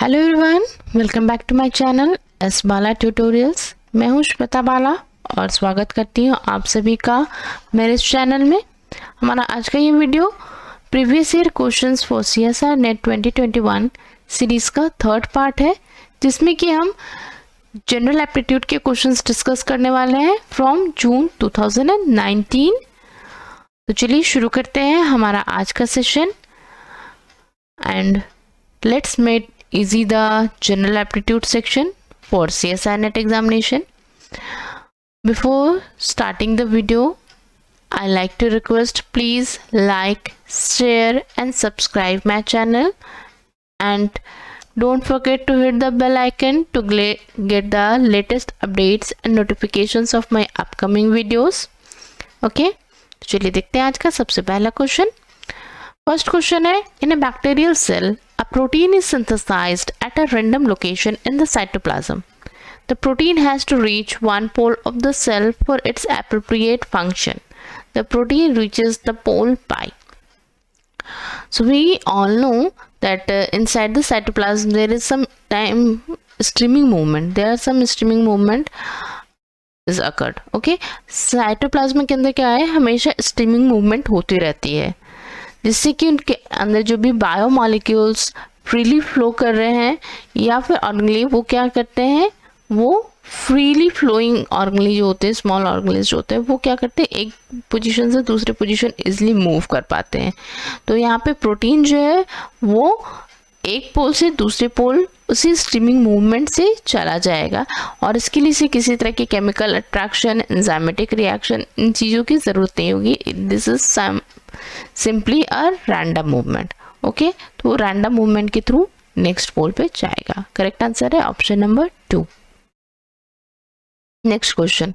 Hello everyone, welcome back to my channel S Bala tutorials. मैं हूँ श्वेता बाला और स्वागत करती हूँ आप सभी का मेरे इस चैनल में। हमारा आज का ये video previous year questions for CSR net 2021 series का थर्ड पार्ट है, जिसमें कि हम जनरल एप्टीट्यूड के क्वेश्चंस डिस्कस करने वाले हैं फ्रॉम जून 2019। तो चलिए शुरू करते हैं हमारा आज का session and let's make easy the general aptitude section for CSIR NET examination. Before starting the video, I like to request please like, share and subscribe my channel, and don't forget to hit the bell icon to get the latest updates and notifications of my upcoming videos. Okay, तो चलिए देखते हैं आज का सबसे पहला question. First question है, in a bacterial cell a protein is synthesized at a random location in the cytoplasm. The protein has to reach one pole of the cell for its appropriate function. The protein reaches the pole pi. So we all know that inside the cytoplasm there is some streaming movement. There are some streaming movement is occurred. Okay, cytoplasm के अंदर क्या है, हमेशा streaming movement होती रहती है, जिससे कि उनके अंदर जो भी बायोमॉलिक्यूल्स फ्रीली फ्लो कर रहे हैं या फिर ऑर्गेनेली वो क्या करते हैं, वो फ्रीली फ्लोइंग ऑर्गेनेली जो होते हैं, स्मॉल ऑर्गेनेल्स जो होते हैं, वो क्या करते हैं, एक पोजीशन से दूसरी पोजीशन इजीली मूव कर पाते हैं। तो यहाँ पे प्रोटीन जो है वो एक पोल से दूसरे पोल उसी स्ट्रीमिंग मूवमेंट से चला जाएगा, और इसके लिए से किसी तरह की केमिकल अट्रैक्शन, एंजाइमेटिक रिएक्शन, इन चीज़ों की ज़रूरत नहीं होगी। This is simply a random movement. Okay, तो वो रैंडम मूवमेंट के थ्रू नेक्स्ट पोल पे जाएगा। करेक्ट आंसर है option number 2। Next question.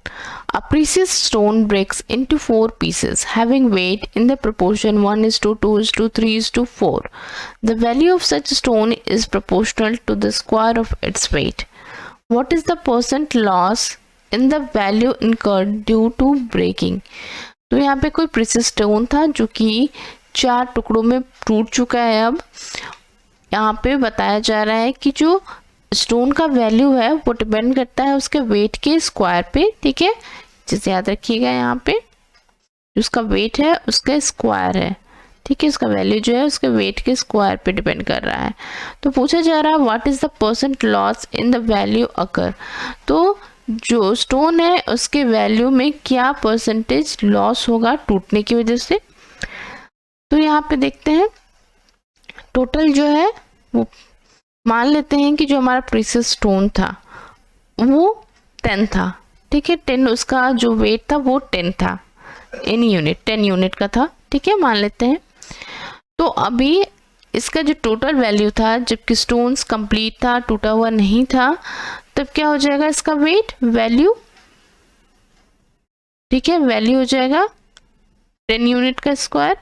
A precious stone breaks into 4 pieces having weight in the proportion 1:2:3:4. The value of such stone is proportional to the square of its weight. What is the percent loss in the value incurred due to breaking? तो यहाँ पे कोई precious stone था जो कि 4 टुकड़ों में टूट चुका है। अब यहाँ पे बताया जा रहा है कि जो स्टोन का वैल्यू है वो डिपेंड करता है उसके वेट के स्क्वायर पे। ठीक है, जिसे याद रखिएगा, यहाँ पे उसका वेट है उसका स्क्वायर है। ठीक है, उसका वैल्यू जो है उसके वेट के स्क्वायर पे डिपेंड कर रहा है। तो पूछा जा रहा है what is the percent loss in the value occur. तो जो स्टोन है उसके वैल्यू में क्या परसेंटेज लॉस होगा टूटने की वजह से। तो यहाँ पे देखते हैं टोटल जो है वो मान लेते हैं कि जो हमारा प्रीसियस स्टोन था वो 10 था। ठीक है, 10 उसका जो वेट था वो 10 था, एनी यूनिट 10 यूनिट का था। ठीक है, मान लेते हैं। तो अभी इसका जो टोटल वैल्यू था, जबकि स्टोन्स कंप्लीट था, टूटा हुआ नहीं था, तब क्या हो जाएगा इसका वेट वैल्यू। ठीक है, वैल्यू हो जाएगा 10 यूनिट का स्क्वायर,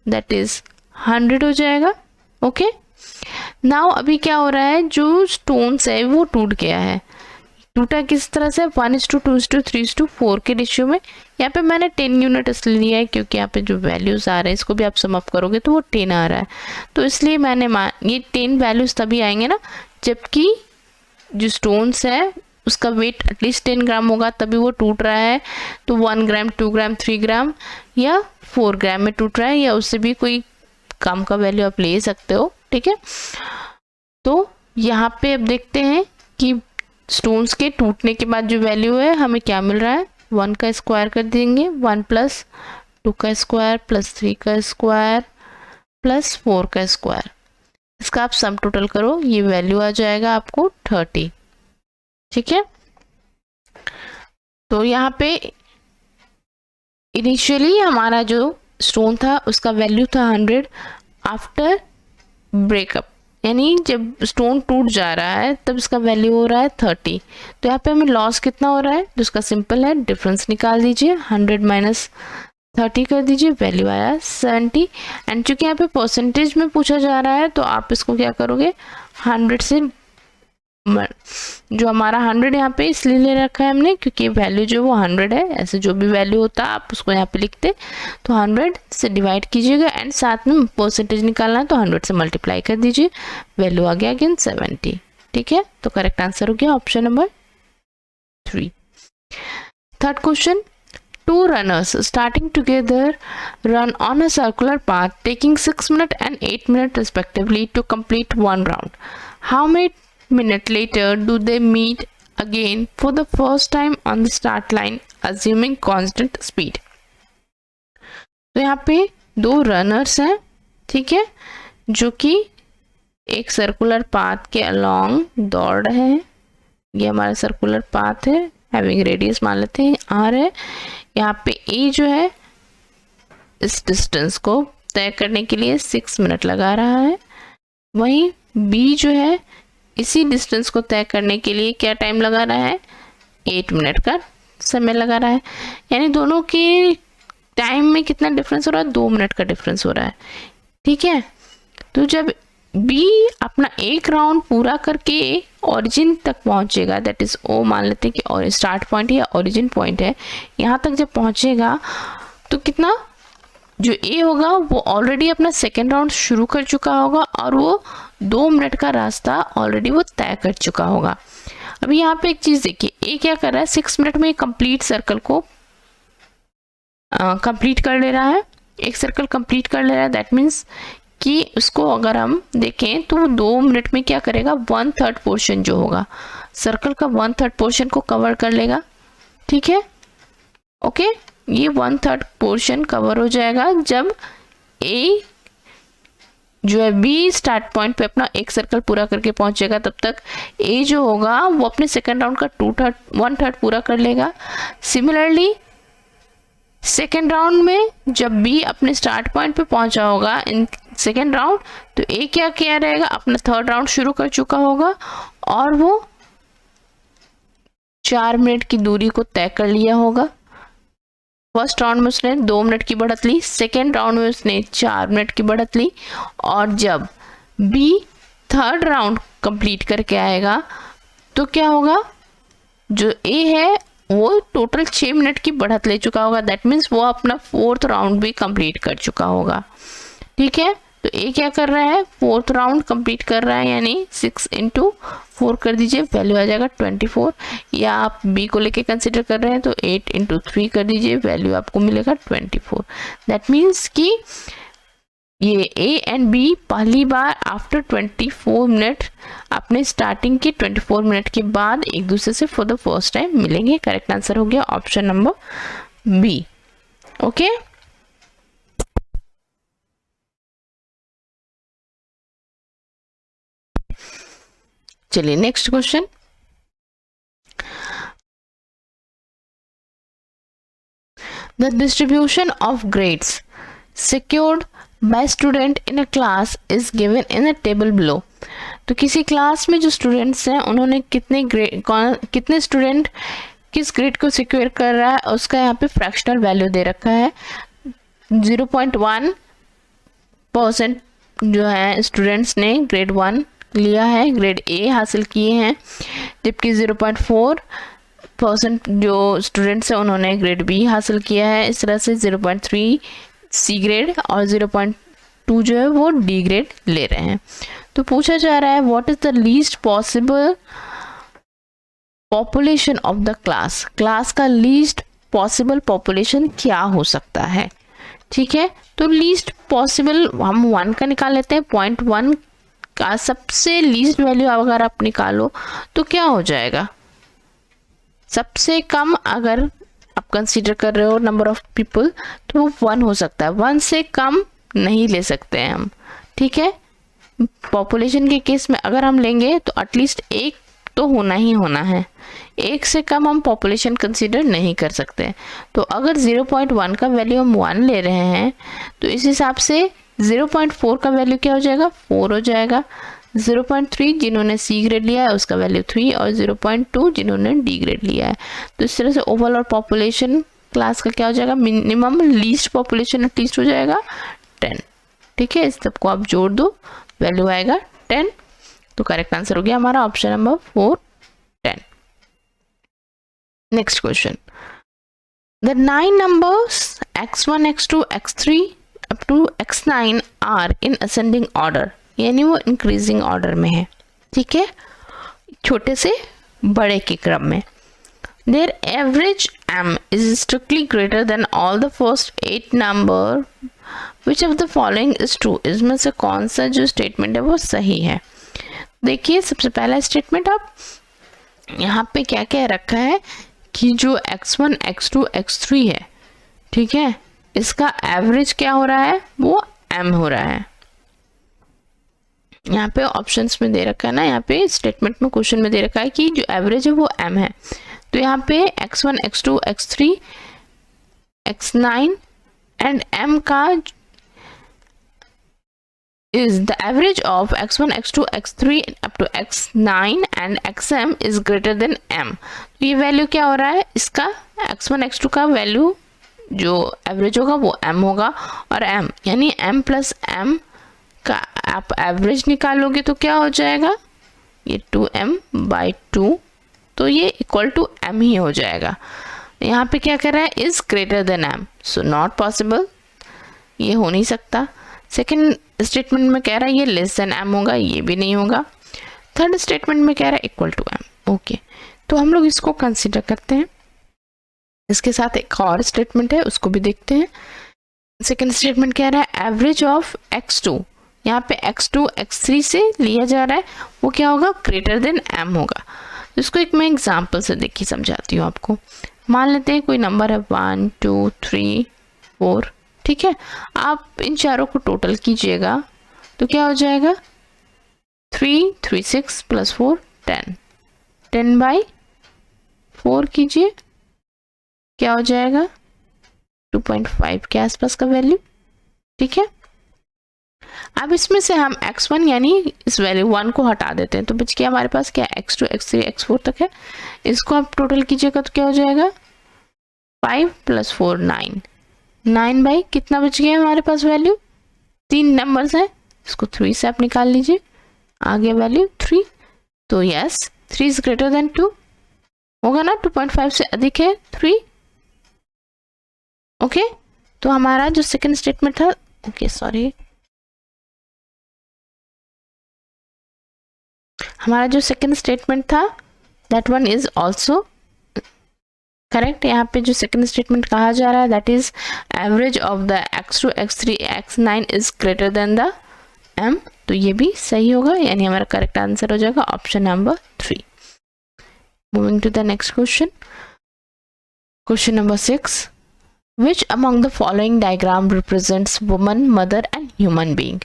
दैट इज 100 हो जाएगा। ओके, नाउ अभी क्या हो रहा है, जो स्टोन्स है वो टूट गया है। टूटा किस तरह से, 1:2:3:4 के रेशियो में। यहाँ पे मैंने 10 यूनिट इसलिए लिया है क्योंकि यहाँ पे जो वैल्यूज आ रहे हैं इसको भी आप सम अप करोगे तो वो 10 आ रहा है। तो इसलिए मैंने ये 10 वैल्यूज तभी आएंगे ना जबकि जो स्टोन्स है उसका वेट एटलीस्ट 10 ग्राम होगा, तभी वो टूट रहा है। तो 1 ग्राम, 2 ग्राम, 3 ग्राम या 4 ग्राम में टूट रहा है, या उससे भी कोई कम का वैल्यू आप ले सकते हो। ठीक है, तो यहाँ पे अब देखते हैं कि स्टोन्स के टूटने के बाद जो वैल्यू है हमें क्या मिल रहा है। 1 का स्क्वायर कर देंगे, 1 + 2 का स्क्वायर + 3 का स्क्वायर + 4 का स्क्वायर। इसका आप सम टोटल करो, ये वैल्यू आ जाएगा आपको 30। ठीक है, तो यहाँ पे इनिशियली हमारा जो स्टोन था उसका वैल्यू था 100 आफ्टर ब्रेकअप, यानी जब स्टोन टूट जा रहा है तब इसका वैल्यू हो रहा है 30। तो यहाँ पे हमें लॉस कितना हो रहा है, तो उसका सिंपल है, डिफरेंस निकाल दीजिए, 100 - 30 कर दीजिए, वैल्यू आया 70। एंड चूंकि यहाँ पे परसेंटेज में पूछा जा रहा है तो आप इसको क्या करोगे, 100 से जो हमारा 100 यहाँ पे इसलिए ले रखा है हमने क्योंकि वैल्यू जो वो 100 है। ऐसे जो भी वैल्यू होता है आप उसको यहाँ पे लिखते, तो 100 से डिवाइड कीजिएगा एंड साथ में परसेंटेज निकालना है तो 100 से मल्टीप्लाई कर दीजिए, वैल्यू आ गया अगेन 70। ठीक है, तो करेक्ट आंसर हो गया option number 3। Third question, two runners starting together run on a circular path taking 6 minutes and 8 minutes respectively to complete one round. How many minutes later do they meet again for the first time on the start line assuming constant speed? तो यहाँ पे दो runners हैं, ठीक है, जो कि एक सर्कुलर पाथ के अलोंग दौड़ रहे हैं। ये हमारा सर्कुलर पाथ है, हैविंग रेडियस मान लेते हैं आर है। यहाँ पे ए जो है इस डिस्टेंस को तय करने के लिए 6 मिनट लगा रहा है, वहीं बी जो है इसी डिस्टेंस को तय करने के लिए क्या टाइम लगा रहा है, 8 मिनट का समय लगा रहा है। यानी दोनों के टाइम में कितना डिफरेंस हो रहा है, 2 मिनट का डिफरेंस हो रहा है। ठीक है, तो जब बी अपना एक राउंड पूरा करके ओरिजिन तक पहुंचेगा, दैट इज ओ मान लेते हैं कि और स्टार्ट पॉइंट है या ओरिजिन पॉइंट है, यहाँ तक जब पहुंचेगा तो कितना जो ए होगा वो ऑलरेडी अपना सेकेंड राउंड शुरू कर चुका होगा और वो 2 मिनट का रास्ता ऑलरेडी वो तय कर चुका होगा। अभी यहाँ पे एक चीज देखिए, ए क्या कर रहा है, 6 मिनट में कंप्लीट सर्कल को कंप्लीट कर ले रहा है, एक सर्कल कंप्लीट कर ले रहा है। दैट मीन्स कि उसको अगर हम देखें तो वो 2 मिनट में क्या करेगा, 1/3 पोर्शन जो होगा सर्कल का 1/3 पोर्शन को कवर कर लेगा। ठीक है, ओके, ये 1/3 पोर्शन कवर हो जाएगा जब ए जो है बी स्टार्ट पॉइंट पे अपना एक सर्कल पूरा करके पहुंचेगा। तब तक ए जो होगा वो अपने सेकेंड राउंड का 1/3 पूरा कर लेगा। सिमिलरली सेकेंड राउंड में जब बी अपने स्टार्ट पॉइंट पे पहुंचा होगा इन सेकेंड राउंड, तो ए क्या किया रहेगा, अपना थर्ड राउंड शुरू कर चुका होगा और वो 4 मिनट की दूरी को तय कर लिया होगा। फर्स्ट राउंड में उसने 2 मिनट की बढ़त ली, सेकेंड राउंड में उसने 4 मिनट की बढ़त ली, और जब बी थर्ड राउंड कंप्लीट करके आएगा तो क्या होगा, जो ए है वो टोटल 6 मिनट की बढ़त ले चुका होगा। दैट मीन्स वो अपना 4th राउंड भी कंप्लीट कर चुका होगा। ठीक है, तो ए क्या कर रहा है, 4th राउंड कंप्लीट कर रहा है, यानी 6 × 4 कर दीजिए, वैल्यू आ जाएगा 24। या आप बी को लेके कंसिडर कर रहे हैं तो 8 × 3 कर दीजिए, वैल्यू आपको मिलेगा 24। दैट मीन्स कि ये ए एंड बी पहली बार आफ्टर 24 मिनट अपने स्टार्टिंग की 24 मिनट के बाद एक दूसरे से फॉर द फर्स्ट टाइम मिलेंगे। करेक्ट आंसर हो गया ऑप्शन नंबर बी। ओके, चलिए next question. The distribution of grades secured by student in a class is given in a table below। तो किसी क्लास में जो स्टूडेंट्स हैं उन्होंने कितने स्टूडेंट किस ग्रेड को सिक्योर कर रहा है उसका यहाँ पे फ्रैक्शनल वैल्यू दे रखा है। 0.1% जो है स्टूडेंट्स ने ग्रेड 1 लिया है, ग्रेड ए हासिल किए हैं, जबकि 0.4% जो स्टूडेंट्स हैं उन्होंने ग्रेड बी हासिल किया है। इस तरह से 0.3 सी ग्रेड और 0.2 जो है वो डी ग्रेड ले रहे हैं। तो पूछा जा रहा है what is the least possible population of the class, class का लीस्ट पॉसिबल पॉपुलेशन क्या हो सकता है। ठीक है, तो लीस्ट पॉसिबल हम 1 का निकाल लेते हैं। 0.1 का सबसे लीस्ट वैल्यू अगर आप निकालो तो क्या हो जाएगा, सबसे कम अगर आप कंसीडर कर रहे हो नंबर ऑफ पीपल तो वो 1 हो सकता है, 1 से कम नहीं ले सकते हैं हम। ठीक है, पॉपुलेशन के केस में अगर हम लेंगे तो एटलीस्ट 1 तो होना ही होना है, 1 से कम हम पॉपुलेशन कंसीडर नहीं कर सकते। तो अगर 0.1 का वैल्यू हम 1 ले रहे हैं तो इस हिसाब से 0.4 का वैल्यू क्या हो जाएगा, 4 हो जाएगा। 0.3 जिन्होंने सी ग्रेड लिया है उसका वैल्यू 3 और 0.2 जिन्होंने डी ग्रेड लिया है। तो इस तरह से ओवरऑल पॉपुलेशन क्लास का क्या हो जाएगा, मिनिमम लीस्ट पॉपुलेशन एटलीस्ट हो जाएगा 10। ठीक है, इस सबको आप जोड़ दो, वैल्यू आएगा 10 तो करेक्ट आंसर हो गया हमारा option number 4 10। Next question, the 9 numbers x1 x2 x3 up to x9 are in ascending order, यानी वो इंक्रीजिंग ऑर्डर में है, ठीक है, छोटे से बड़े के क्रम में। Their average m is strictly greater than all the first 8 number. Which of the following is true? इसमें से कौन सा जो स्टेटमेंट है वो सही है? देखिए सबसे पहला स्टेटमेंट, आप यहाँ पे क्या क्या रखा है कि जो x1 x2 x3 है, ठीक है, इसका एवरेज क्या हो रहा है, वो m हो रहा है। यहाँ पे ऑप्शंस में दे रखा है ना, यहाँ पे स्टेटमेंट में क्वेश्चन में दे रखा है कि जो एवरेज है वो m है। तो यहाँ पे x1 x2 x3 x9 and m का is the average of x1 x2 x3 up to x9 and xm is greater than m। तो ये वैल्यू क्या हो रहा है, इसका x1 x2 का वैल्यू जो एवरेज होगा वो m होगा, और m यानी m प्लस m का आप एवरेज निकालोगे तो क्या हो जाएगा, ये 2m/2, तो ये इक्वल टू m ही हो जाएगा। यहाँ पे क्या कर रहा है, is greater than m, so not possible, ये हो नहीं सकता। सेकेंड स्टेटमेंट में कह रहा है ये लेस देन m होगा, ये भी नहीं होगा। थर्ड स्टेटमेंट में कह रहा है इक्वल टू m। ओके, तो हम लोग इसको कंसिडर करते हैं। इसके साथ एक और स्टेटमेंट है, उसको भी देखते हैं। सेकेंड स्टेटमेंट कह रहा है एवरेज ऑफ x2, यहाँ पे x2 x3 से लिया जा रहा है, वो क्या होगा, ग्रेटर देन m होगा। तो इसको एक मैं एग्जांपल से देखिए समझाती हूँ आपको। मान लेते हैं कोई नंबर है 1 2 3 4, ठीक है, आप इन चारों को टोटल कीजिएगा तो क्या हो जाएगा, 3 3 6 प्लस 4 10, 10/4 कीजिए, क्या हो जाएगा 2.5 के आसपास का वैल्यू, ठीक है। अब इसमें से हम x1 यानी इस वैल्यू 1 को हटा देते हैं, तो बच गया हमारे पास क्या, x2 x3 x4 तक है। इसको आप टोटल कीजिएगा तो क्या हो जाएगा 5 + 4 9, 9 बाई कितना बच गया हमारे पास वैल्यू, 3 नंबर्स हैं, इसको 3 से आप निकाल लीजिए, आ गया वैल्यू 3। तो यस 3 इज ग्रेटर देन 2 होगा ना, 2.5 से अधिक है 3। ओके, तो हमारा जो सेकंड स्टेटमेंट था, ओके सॉरी, हमारा जो सेकंड स्टेटमेंट था that one is also correct. यहाँ पे जो सेकंड स्टेटमेंट कहा जा रहा है that is average of the x2 x3 x9 is greater than the m, तो ये भी सही होगा, यानी हमारा करेक्ट आंसर हो जाएगा option number 3। Moving to the next question, question number 6, which among the following diagram represents woman, mother and human being?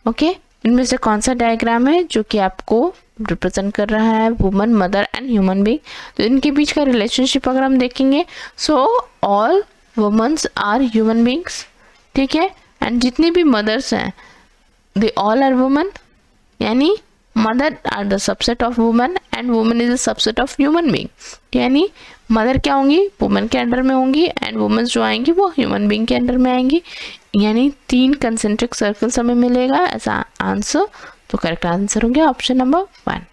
Okay, इनमें से कौन सा डायग्राम है जो कि आपको रिप्रेजेंट कर रहा है woman, mother and human being. तो इनके बीच का रिलेशनशिप अगर हम देखेंगे, so all womens are human beings, ठीक है, एंड जितनी भी मदर्स हैं दे ऑल आर वुमन, यानी mother are the subset of woman and woman is the subset of human being, यानी मदर क्या होंगी, वुमन के अंडर में होंगी, एंड वुमेन जो आएंगी वो ह्यूमन बीइंग के अंडर में आएंगी, यानी 3 कंसेंट्रिक सर्कल्स हमें मिलेगा ऐसा आंसर। तो करेक्ट आंसर हो गया option number 1।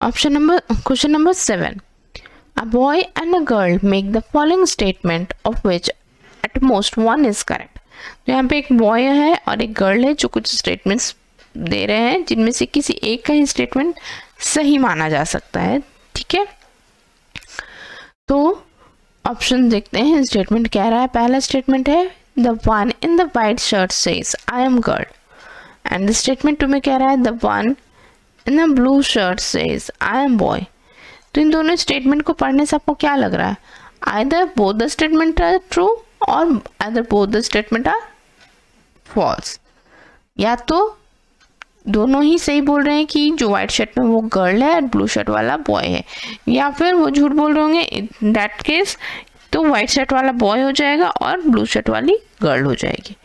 Option number question number 7, a boy and a girl make the following statement of which at most one is correct. तो यहाँ पे एक बॉय है और एक गर्ल है जो कुछ स्टेटमेंट्स दे रहे हैं जिनमें से किसी एक का ही स्टेटमेंट सही माना जा सकता है, ठीक है। तो ऑप्शन देखते हैं, स्टेटमेंट कह रहा है, पहला स्टेटमेंट है the one in the white shirt says I am girl, and the statement 2 में कह रहा है the one in the blue shirt says I am boy. तो इन दोनों स्टेटमेंट को पढ़ने से आपको क्या लग रहा है, either both the statement are true और either both the statement are false, या तो दोनों ही सही बोल रहे हैं कि जो व्हाइट शर्ट में वो गर्ल है और ब्लू शर्ट वाला बॉय है, या फिर वो झूठ बोल रहे होंगे। इन दैट केस तो व्हाइट शर्ट वाला बॉय हो जाएगा और ब्लू शर्ट वाली गर्ल हो जाएगी,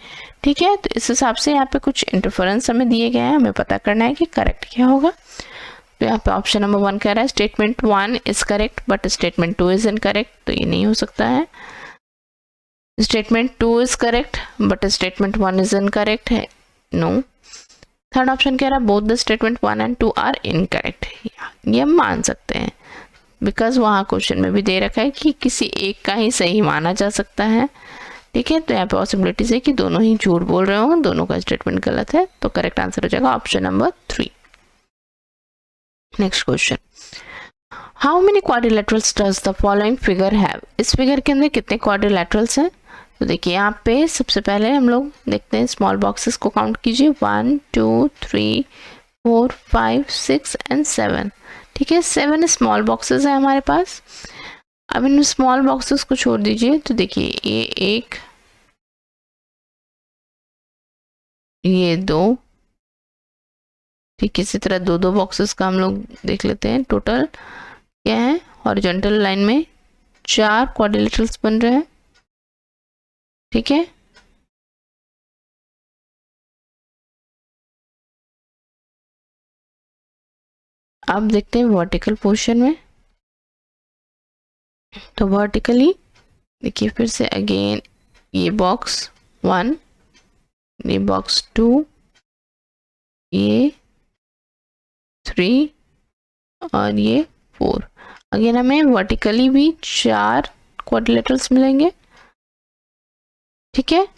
ठीक है। तो इस हिसाब से यहाँ पे कुछ इंटरफेरेंस हमें दिए गए हैं, हमें पता करना है कि करेक्ट क्या होगा। तो यहाँ पे ऑप्शन नंबर 1 कह रहा है statement 1 is correct but statement 2 is incorrect, तो ये नहीं हो सकता है। Statement 2 is correct but statement 1 is incorrect है, नो। थर्ड ऑप्शन कह रहा है both the statement 1 and 2 are incorrect, ये हम मान सकते हैं बिकॉज वहाँ क्वेश्चन में भी दे रखा है कि किसी एक का ही सही माना जा सकता है। ठीक है, तो यहाँ पॉसिबिलिटीज है कि दोनों ही झूठ बोल रहे हो, दोनों का स्टेटमेंट गलत है, तो करेक्ट आंसर हो जाएगा option number 3। Next question, how many quadrilaterals does the following figure have, इस फिगर के अंदर कितने क्वाड्रिलेटरल्स हैं। तो देखिए यहाँ पे सबसे पहले हम लोग देखते हैं, स्मॉल बॉक्सेस को काउंट कीजिए, 1 2 3 4 5 6 एंड 7। ठीक है, 7 स्मॉल बॉक्सेस है हमारे पास। अब इन स्मॉल बॉक्सेस को छोड़ दीजिए, तो देखिए ये एक, ये दो, ठीक है, इसी तरह दो दो बॉक्सेस का हम लोग देख लेते हैं। टोटल क्या है, हॉरिजॉन्टल लाइन में 4 क्वाड्रिलेटरल्स बन रहे हैं। ठीक है, अब देखते हैं वर्टिकल पोर्शन में। तो वर्टिकली देखिए फिर से अगेन, ये बॉक्स 1, ये बॉक्स 2, ये 3 और ये 4। अगेन हमें वर्टिकली भी 4 क्वाड्रिलेटरल्स मिलेंगे। ठीक है,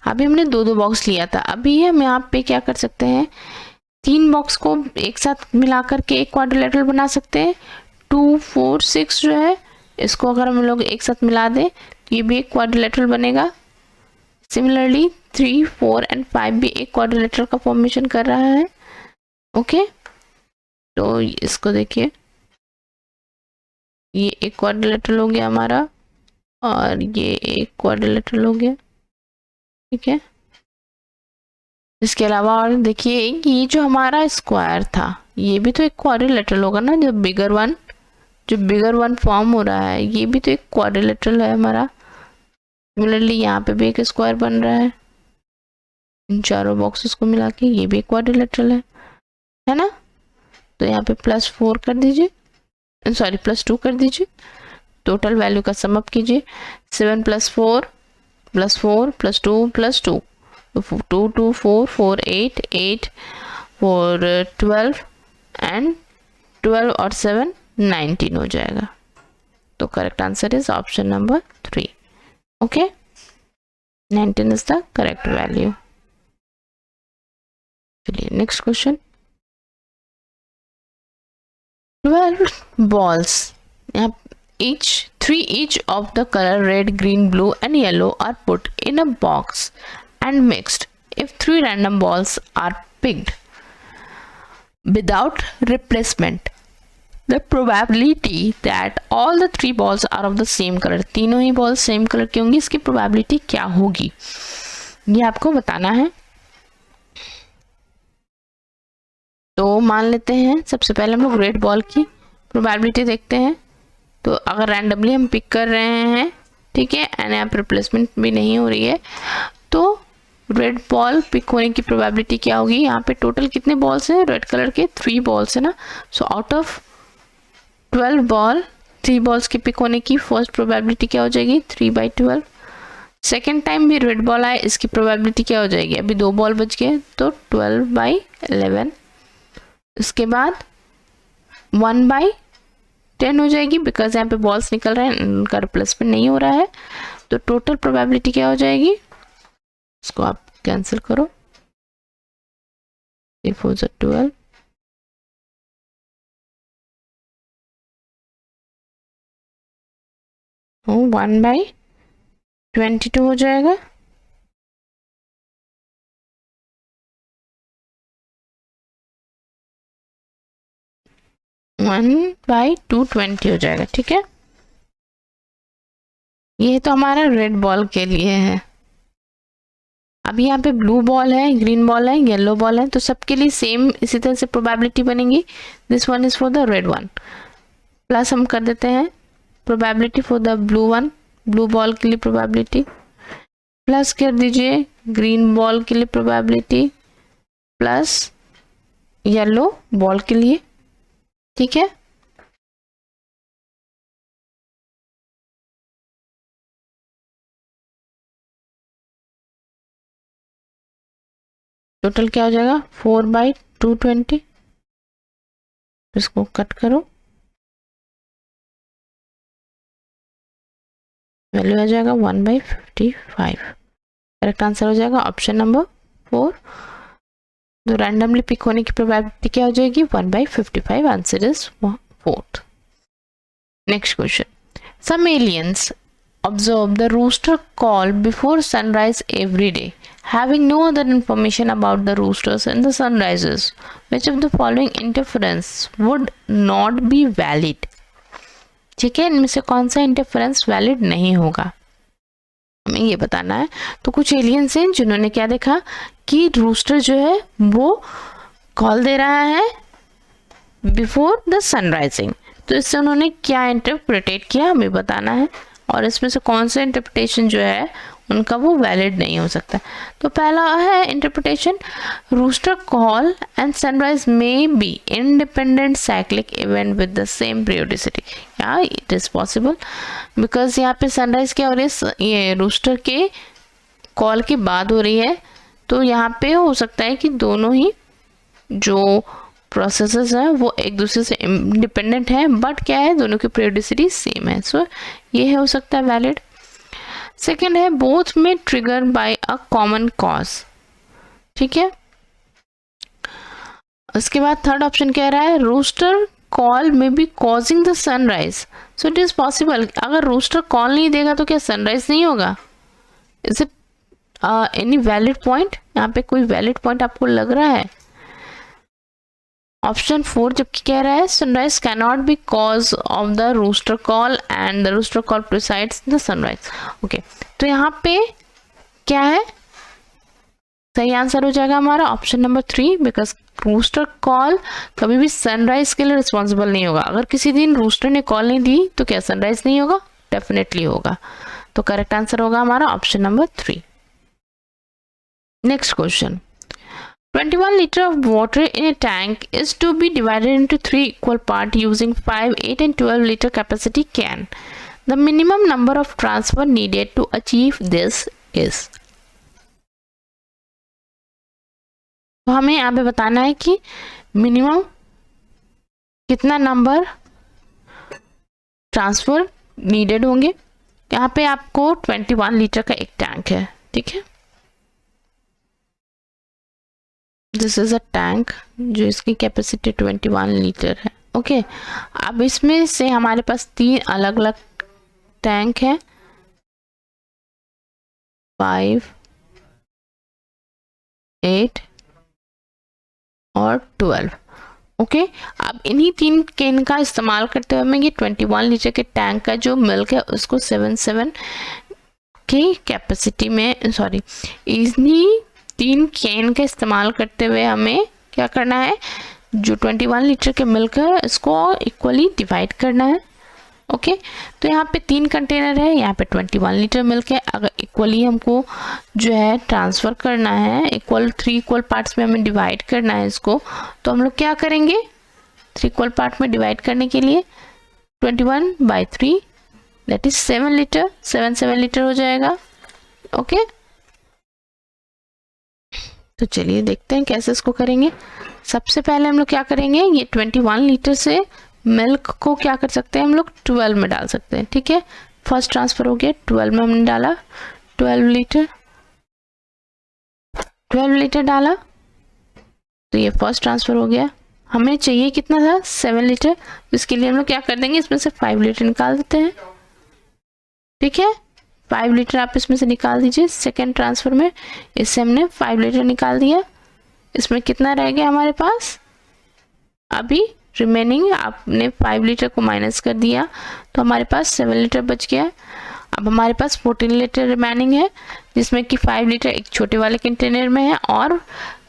अभी हमने दो दो बॉक्स लिया था, अभी हम यहाँ पे क्या कर सकते हैं, 3 बॉक्स को एक साथ मिला करके एक क्वाड्रिलेटरल बना सकते हैं। 2 4 6 जो है, इसको अगर हम लोग एक साथ मिला दें तो ये भी एक क्वाड्रिलेटरल बनेगा। सिमिलरली 3 4 एंड 5 भी एक क्वाड्रिलेटरल का फॉर्मेशन कर रहा है। ओके, तो इसको देखिए, ये एक क्वाड्रिलेटरल हो गया हमारा और ये एक क्वाड्रिलेटरल हो गया। ठीक है, इसके अलावा और देखिए ये जो हमारा स्क्वायर था, ये भी तो एक क्वाड्रिलेटरल होगा ना, जो बिगर वन फॉर्म हो रहा है, ये भी तो एक क्वाड्रिलेटरल है हमारा। सिमिलरली यहाँ पे भी एक स्क्वायर बन रहा है, इन चारों बॉक्सेस को मिला के ये भी एक क्वाड्रिलेटरल है ना। तो यहाँ पे +4 कर दीजिए, सॉरी +2 कर दीजिए, टोटल वैल्यू का सम अप कीजिए। 7 + 4 + 4 + 2 + 2, 2 2 4 4 8 8 4 12 एंड 12 और 7 19 हो जाएगा। तो correct answer is option number 3। Okay, 19 is the correct value. चलिए next question, 12 balls, each of the color red, green, blue and yellow are put in a box and mixed. If 3 random balls are picked without replacement, the probability that all the 3 balls are of the same color, तीनों ही balls same colour की होंगी, इसकी probability क्या होगी, ये आपको बताना है। तो मान लेते हैं सबसे पहले हम लोग रेड बॉल की प्रोबेबिलिटी देखते हैं। तो अगर रैंडमली हम पिक कर रहे हैं, ठीक है, एंड यहाँ पर रिप्लेसमेंट भी नहीं हो रही है, तो रेड बॉल पिक होने की प्रोबेबिलिटी क्या होगी। यहाँ पे टोटल कितने बॉल्स हैं रेड कलर के, 3 बॉल्स है ना। So out of 12 ball 3 balls की पिक होने की फर्स्ट प्रोबेबिलिटी क्या हो जाएगी, 3/12। सेकेंड टाइम भी रेड बॉल आए, इसकी प्रोबेबिलिटी क्या हो जाएगी, अभी 2 बॉल बच गए तो 12/11। इसके बाद 1/10 हो जाएगी, बिकॉज यहाँ पे बॉल्स निकल रहे हैं, उनका रिप्लेसमेंट नहीं हो रहा है। तो टोटल प्रोबेबिलिटी क्या हो जाएगी, इसको आप कैंसिल करो, 4 4 12, तो 1/22 हो जाएगा। वन बाई 220 हो जाएगा। ठीक है, ये तो हमारा रेड बॉल के लिए है। अभी यहाँ पे ब्लू बॉल है, ग्रीन बॉल है, येलो बॉल है, तो सबके लिए सेम इसी तरह से प्रोबेबिलिटी बनेगी। This one is for the red one, plus हम कर देते हैं probability for the blue one, blue ball के लिए प्रोबेबिलिटी, प्लस कर दीजिए ग्रीन बॉल के लिए प्रोबेबिलिटी, प्लस येलो बॉल के लिए। ठीक है, टोटल क्या हो जाएगा 4/220, इसको कट करो, वैल्यू आ जाएगा 1/55। करेक्ट आंसर हो जाएगा ऑप्शन नंबर 4। तो रैंडमली पिक होने की प्रोबेबिलिटी क्या हो जाएगी 1/55। Answer is 4th। Next question, some aliens observe the rooster call before sunrise every day, having no other information about the roosters and the sunrises. Which of the following interference would not be valid? ठीक है, इनमें से कौन सा interference valid नहीं होगा, हमें ये बताना है। तो कुछ एलियंस हैं जिन्होंने क्या देखा कि रूस्टर जो है वो कॉल दे रहा है बिफोर द सनराइजिंग, तो इससे उन्होंने क्या इंटरप्रिटेट किया हमें बताना है, और इसमें से कौन सा इंटरप्रिटेशन जो है उनका वो वैलिड नहीं हो सकता। तो पहला है interpretation, rooster call and sunrise may be independent cyclic event with the same periodicity. या इट इज पॉसिबल, बिकॉज यहाँ पे सनराइज क्या हो रही है, ये रूस्टर के कॉल के बाद हो रही है, तो यहाँ पे हो सकता है कि दोनों ही जो प्रोसेसेस हैं वो एक दूसरे से इंडिपेंडेंट हैं, बट क्या है दोनों की पीरियोडिसिटी सेम है, सो ये हो सकता है वैलिड। सेकेंड है both may trigger by a common cause, ठीक है। उसके बाद थर्ड ऑप्शन कह रहा है rooster call may be causing the sunrise, so it is possible, अगर रूस्टर कॉल नहीं देगा तो क्या सनराइज नहीं होगा। Is it any valid point, यहाँ पे कोई वैलिड पॉइंट आपको लग रहा है। ऑप्शन 4 जबकि कह रहा है sunrise can not be cause of the rooster call and the rooster call precedes the sunrise. Okay, तो यहाँ पे क्या है, सही आंसर हो जाएगा हमारा option number 3, because rooster call कभी भी सनराइज के लिए रिस्पॉन्सिबल नहीं होगा। अगर किसी दिन रूस्टर ने कॉल नहीं दी तो क्या सनराइज नहीं होगा, डेफिनेटली होगा। तो करेक्ट आंसर होगा हमारा option number 3। Next question, 21 liter of water in a tank is to be divided into 3 equal parts using 5, 8 and 12 liter capacity can. The minimum number of transfer needed to achieve this is. तो हमें यहाँ पे बताना है कि minimum कितना number transfer needed होंगे। यहाँ पे आपको 21 लीटर का एक टैंक है, ठीक है, दिस इज अ टैंक जो इसकी कैपेसिटी 21 लीटर है। ओके, अब इसमें से हमारे पास 3 अलग अलग टैंक है, 5, 8 और 12। ओके, अब इन्हीं 3 कैन का इस्तेमाल करते हुए हमें ये 21 लीटर के टैंक का जो मिल्क है उसको 77 की कैपेसिटी में, सॉरी, इन्हीं 3 कैन का इस्तेमाल करते हुए हमें क्या करना है, जो 21 लीटर के मिल्क है इसको इक्वली डिवाइड करना है। ओके, तो यहाँ पे 3 कंटेनर है, यहाँ पे 21 लीटर मिल्क है, अगर इक्वली हमको जो है ट्रांसफ़र करना है, 3 इक्वल पार्ट्स में हमें डिवाइड करना है इसको, तो हम लोग क्या करेंगे, 3 इक्वल पार्ट में डिवाइड करने के लिए 21/3 दैट इज 7 लीटर, 7 लीटर हो जाएगा। ओके, तो चलिए देखते हैं कैसे इसको करेंगे। सबसे पहले हम लोग क्या करेंगे, ये 21 लीटर से मिल्क को क्या कर सकते हैं हम लोग 12 में डाल सकते हैं, ठीक है। फर्स्ट ट्रांसफर हो गया, 12 में हमने डाला, 12 लीटर डाला, तो ये फर्स्ट ट्रांसफर हो गया। हमें चाहिए कितना था 7 लीटर, इसके लिए हम लोग क्या कर देंगे, इसमें से 5 लीटर निकाल देते हैं, ठीक है। 5 लीटर आप इसमें से निकाल दीजिए सेकेंड ट्रांसफर में, इससे हमने 5 लीटर निकाल दिया। इसमें कितना रह गया हमारे पास, अभी रिमेनिंग आपने 5 लीटर को माइनस कर दिया तो हमारे पास 7 लीटर बच गया। अब हमारे पास 14 लीटर रिमेनिंग है, जिसमें कि 5 लीटर एक छोटे वाले कंटेनर में है, और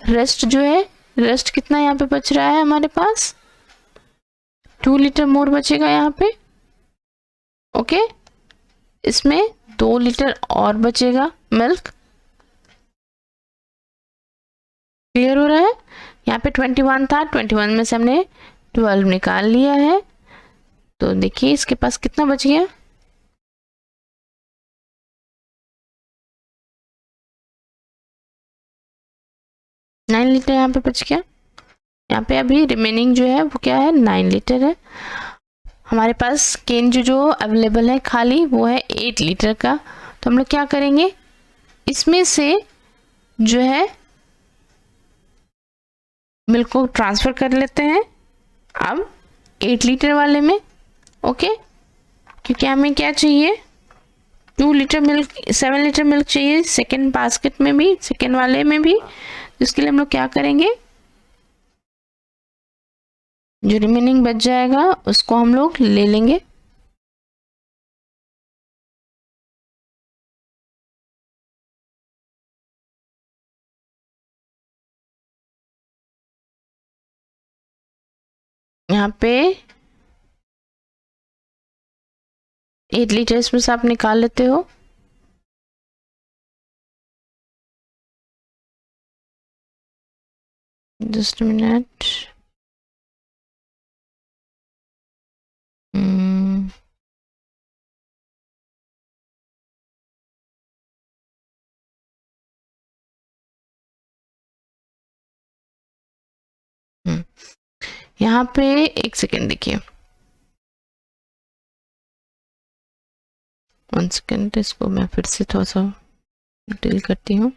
रेस्ट जो है, रेस्ट कितना यहाँ पे बच रहा है हमारे पास, 2 लीटर मोर बचेगा यहाँ पे। ओके, इसमें 2 लीटर और बचेगा मिल्क, क्लियर हो रहा है। यहाँ पे 21 था, 21 में से हमने 12 निकाल लिया है, तो देखिए इसके पास कितना बच गया, 9 लीटर यहाँ पे बच गया। यहाँ पे अभी रिमेनिंग जो है वो क्या है, 9 लीटर है। हमारे पास केन जो अवेलेबल है खाली वो है 8 लीटर का। तो हम लोग क्या करेंगे, इसमें से जो है मिल्क को ट्रांसफ़र कर लेते हैं अब 8 लीटर वाले में। ओके, क्योंकि हमें क्या चाहिए, 2 लीटर मिल्क, 7 लीटर मिल्क चाहिए सेकेंड बास्केट में भी, सेकेंड वाले में भी। इसके लिए हम लोग क्या करेंगे, जो रिमेनिंग बच जाएगा उसको हम लोग ले लेंगे। यहाँ पे 8 लीटर इसमें से आप निकाल लेते हो। जस्ट मिनट, यहाँ पे एक सेकेंड देखिए, 1 सेकेंड, इसको मैं फिर से थोड़ा सा डिटेल करती हूँ।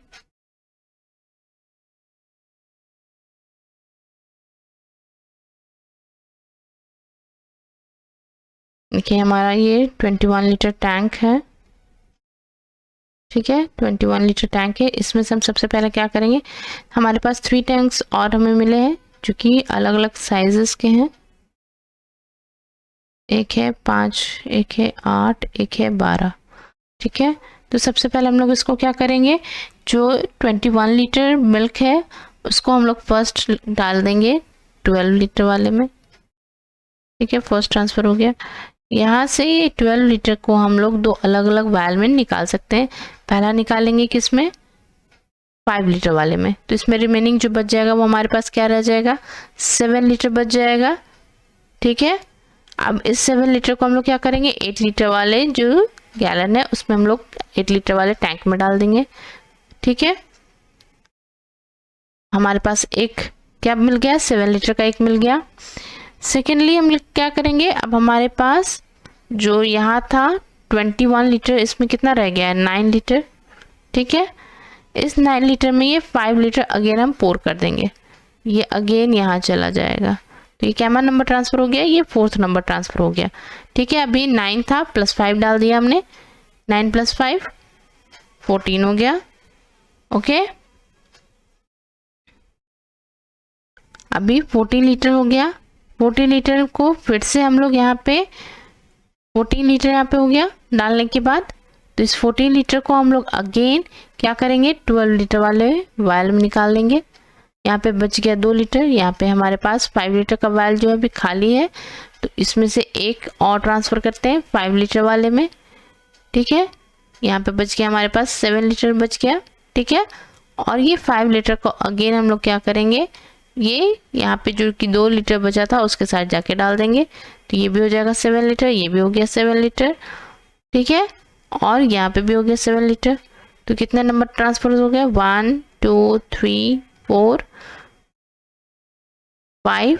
देखिए हमारा ये 21 लीटर टैंक है, ठीक है, 21 लीटर टैंक है। इसमें से हम सबसे पहले क्या करेंगे, हमारे पास 3 टैंक्स और हमें मिले हैं जो कि अलग अलग साइजेस के हैं। एक है 5, एक है 8, एक है 12, ठीक है। तो सबसे पहले हम लोग इसको क्या करेंगे, जो 21 लीटर मिल्क है उसको हम लोग फर्स्ट डाल देंगे 12 लीटर वाले में, ठीक है। फर्स्ट ट्रांसफ़र हो गया। यहाँ से ये 12 लीटर को हम लोग 2 अलग अलग वायल में निकाल सकते हैं। पहला निकालेंगे किस में, 5 लीटर वाले में। तो इसमें रिमेनिंग जो बच जाएगा वो हमारे पास क्या रह जाएगा, 7 लीटर बच जाएगा, ठीक है। अब इस 7 लीटर को हम लोग क्या करेंगे, 8 लीटर वाले जो गैलन है उसमें हम लोग 8 लीटर वाले टैंक में डाल देंगे, ठीक है। हमारे पास एक क्या मिल गया, 7 लीटर का एक मिल गया। सेकेंडली हम लोग क्या करेंगे, अब हमारे पास जो यहाँ था 21 लीटर, इसमें कितना रह गया है, 9 लीटर, ठीक है। इस 9 लीटर में ये 5 लीटर अगेन हम पोर कर देंगे, ये अगेन यहाँ चला जाएगा। तो ये कैमरा नंबर ट्रांसफ़र हो गया, ये 4th नंबर ट्रांसफ़र हो गया, ठीक है। अभी 9 था, +5 डाल दिया हमने, 9 + 5 14 हो गया, ओके। अभी 14 लीटर हो गया। 14 लीटर को फिर से हम लोग यहाँ पे 14 लीटर यहाँ पे हो गया डालने के बाद। तो इस 14 लीटर को हम लोग अगेन क्या करेंगे, 12 लीटर वाले वायल में निकाल देंगे। यहाँ पे बच गया 2 लीटर। यहाँ पे हमारे पास 5 लीटर का वायल जो है अभी खाली है, तो इसमें से एक और ट्रांसफ़र करते हैं 5 लीटर वाले में, ठीक है। यहाँ पे बच गया हमारे पास 7 लीटर बच गया, ठीक है। और ये 5 लीटर को अगेन हम लोग क्या करेंगे, ये यहाँ पे जो कि 2 लीटर बचा था उसके साथ जाके डाल देंगे। तो ये भी हो जाएगा 7 लीटर, ये भी हो गया 7 लीटर, ठीक है। और यहाँ पे भी हो गया 7 लीटर। तो कितने नंबर ट्रांसफर हो गया, 1 2 3 4 5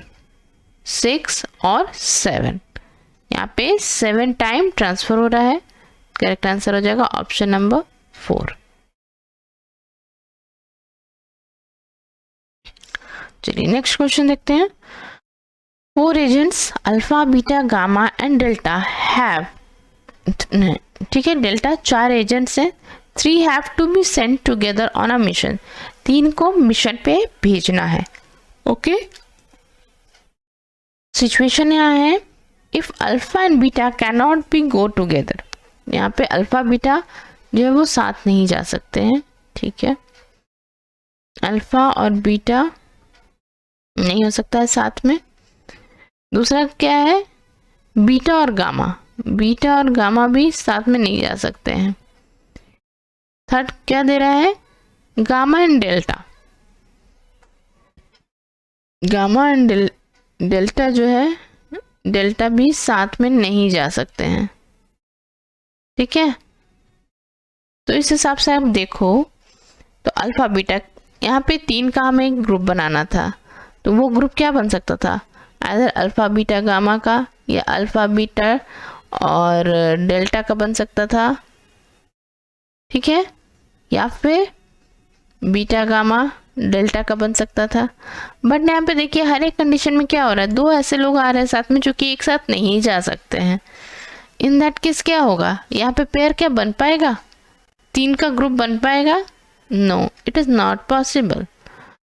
6 और 7। यहाँ पे 7 टाइम ट्रांसफर हो रहा है। करेक्ट आंसर हो जाएगा ऑप्शन नंबर 4। चलिए नेक्स्ट क्वेश्चन देखते हैं। 4 agents alpha, beta, gamma and delta have, ठीक है, डेल्टा 4 एजेंट्स हैं। 3 have to be sent together on a mission, 3 को मिशन पे भेजना है, ओके। सिचुएशन यहाँ है, if alpha and beta can not be go together, यहाँ पे अल्फा बीटा जो है वो साथ नहीं जा सकते हैं, ठीक है। अल्फा और बीटा नहीं हो सकता है साथ में। दूसरा क्या है, बीटा और गामा, बीटा और गामा भी साथ में नहीं जा सकते हैं। थर्ड क्या दे रहा है, gamma and delta, gamma and delta जो है, डेल्टा भी साथ में नहीं जा सकते हैं, ठीक है। तो इस हिसाब से आप देखो तो अल्फा बीटा यहाँ पे 3 का हमें एक ग्रुप बनाना था, तो वो ग्रुप क्या बन सकता था, आइदर अल्फ़ा बीटा गामा का या अल्फ़ा बीटा और डेल्टा का बन सकता था, ठीक है, या फिर बीटा गामा डेल्टा का बन सकता था। बट यहाँ पे देखिए हर एक कंडीशन में क्या हो रहा है, 2 ऐसे लोग आ रहे हैं साथ में जो कि एक साथ नहीं जा सकते हैं। इन दैट केस क्या होगा, यहाँ पे पेयर क्या बन पाएगा, 3 का ग्रुप बन पाएगा, no it is not possible.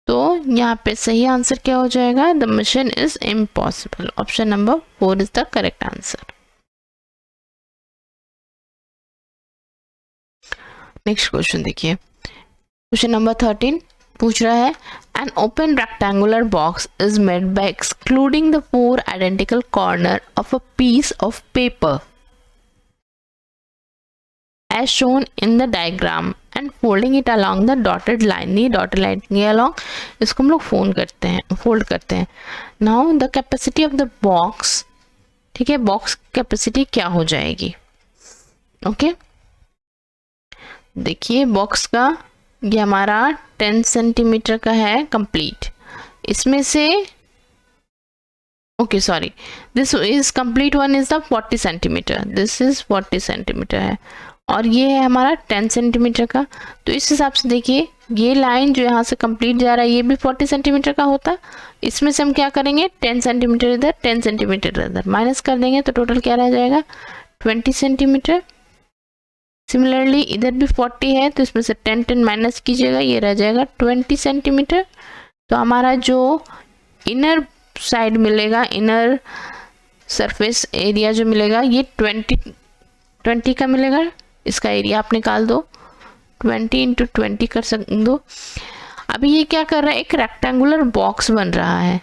तो यहाँ पे सही आंसर क्या हो जाएगा, the mission is impossible. Option number 4 is the correct answer. Next question देखिए, क्वेश्चन नंबर 13 पूछ रहा है, an open rectangular box is made by excluding the 4 identical corner of a piece of paper as shown in the diagram and folding it along the dotted line। ये dotted line के along इसको हम लोग fold करते हैं। now the capacity of the box, ठीक है, box capacity क्या हो जाएगी, ओके देखिए बॉक्स का ये हमारा 10 सेंटीमीटर का है कंप्लीट, इसमें से okay sorry this is complete one is the 40 centimetre, this is 40 centimetre है और ये है हमारा 10 सेंटीमीटर का। तो इस हिसाब से देखिए ये लाइन जो यहाँ से कंप्लीट जा रहा है ये भी 40 सेंटीमीटर का होता, इसमें से हम क्या करेंगे 10 सेंटीमीटर इधर 10 सेंटीमीटर इधर माइनस कर देंगे तो टोटल क्या रह जाएगा 20 सेंटीमीटर। सिमिलरली इधर भी 40 है तो इसमें से 10 माइनस कीजिएगा, ये रह जाएगा 20 सेंटीमीटर। तो हमारा जो इनर साइड मिलेगा, इनर सरफेस एरिया जो मिलेगा ये 20 का मिलेगा, इसका एरिया आप निकाल दो 20 इंटू 20 कर दो। अभी ये क्या कर रहा है, एक रेक्टेंगुलर बॉक्स बन रहा है।